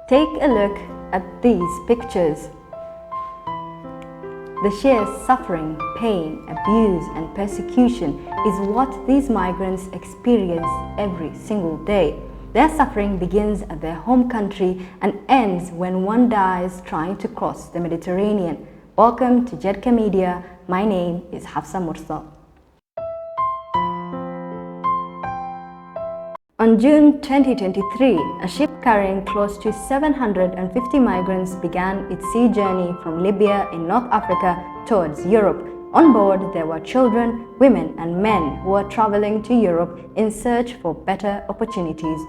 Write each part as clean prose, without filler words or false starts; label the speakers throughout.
Speaker 1: Take a look at these pictures. The sheer suffering, pain, abuse and persecution is what these migrants experience every single day. Their suffering begins at their home country and ends when one dies trying to cross the Mediterranean. Welcome to Jedka Media. My name is Hafsa Mursal. On June 2023, a ship carrying close to 750 migrants began its sea journey from Libya in North Africa towards Europe. On board, there were children, women and men who were traveling to Europe in search for better opportunities.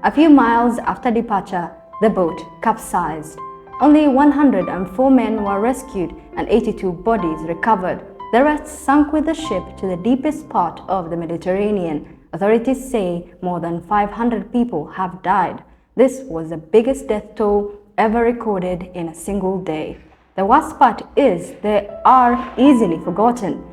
Speaker 1: A few miles after departure, the boat capsized. Only 104 men were rescued and 82 bodies recovered. The rest sank with the ship to the deepest part of the Mediterranean. Authorities say more than 500 people have died. This was the biggest death toll ever recorded in a single day. The worst part is they are easily forgotten.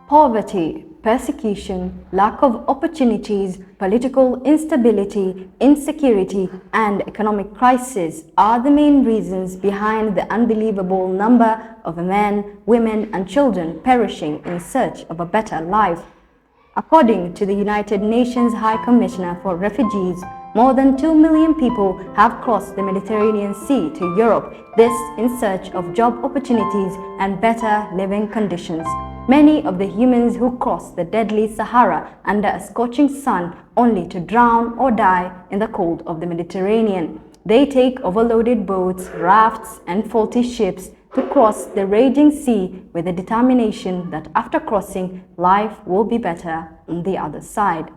Speaker 1: Poverty, persecution, lack of opportunities, political instability, insecurity, and economic crisis are the main reasons behind the unbelievable number of men, women, and children perishing in search of a better life. According to the United Nations High Commissioner for Refugees, more than 2 million people have crossed the Mediterranean Sea to Europe, this in search of job opportunities and better living conditions. Many of the humans who cross the deadly Sahara under a scorching sun only to drown or die in the cold of the Mediterranean. They take overloaded boats, rafts, and faulty ships to cross the raging sea with the determination that after crossing, life will be better on the other side.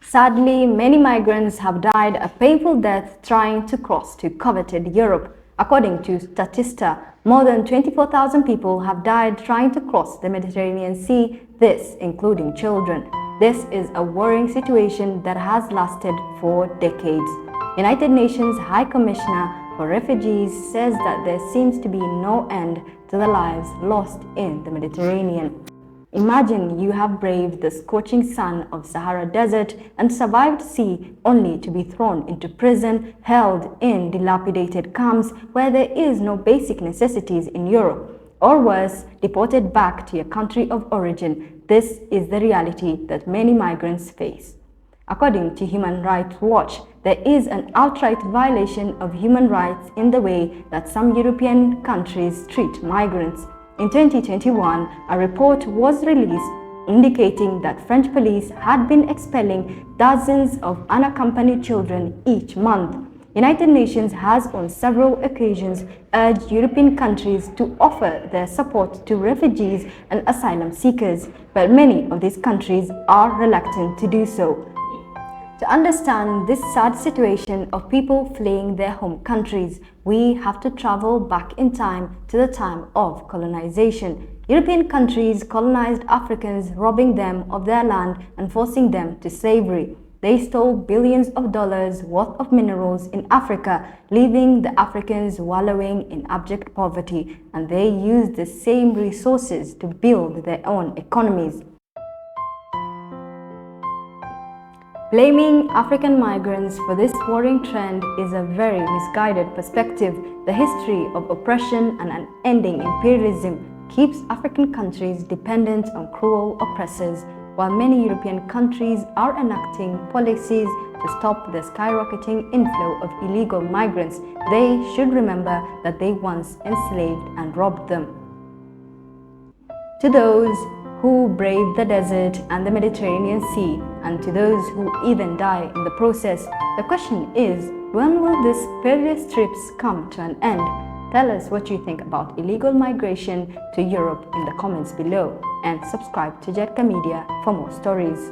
Speaker 1: Sadly, many migrants have died a painful death trying to cross to coveted Europe. According to Statista, more than 24,000 people have died trying to cross the Mediterranean Sea, this including children. This is a worrying situation that has lasted for decades. United Nations High Commissioner for Refugees says that there seems to be no end to the lives lost in the Mediterranean. Imagine you have braved the scorching sun of Sahara Desert and survived sea only to be thrown into prison, held in dilapidated camps where there is no basic necessities in Europe, or worse, deported back to your country of origin. This is the reality that many migrants face. According to Human Rights Watch, there is an outright violation of human rights in the way that some European countries treat migrants. In 2021, a report was released indicating that French police had been expelling dozens of unaccompanied children each month. United Nations has on several occasions urged European countries to offer their support to refugees and asylum seekers, but many of these countries are reluctant to do so. To understand this sad situation of people fleeing their home countries, we have to travel back in time to the time of colonization. European countries colonized Africans, robbing them of their land and forcing them to slavery. They stole billions of dollars worth of minerals in Africa, leaving the Africans wallowing in abject poverty, and they used the same resources to build their own economies. Blaming African migrants for this worrying trend is a very misguided perspective. The history of oppression and unending imperialism keeps African countries dependent on cruel oppressors. While many European countries are enacting policies to stop the skyrocketing inflow of illegal migrants, they should remember that they once enslaved and robbed them. To those who braved the desert and the Mediterranean Sea, and to those who even die in the process, the question is, when will these perilous trips come to an end? Tell us what you think about illegal migration to Europe in the comments below, and subscribe to Jedka Media for more stories.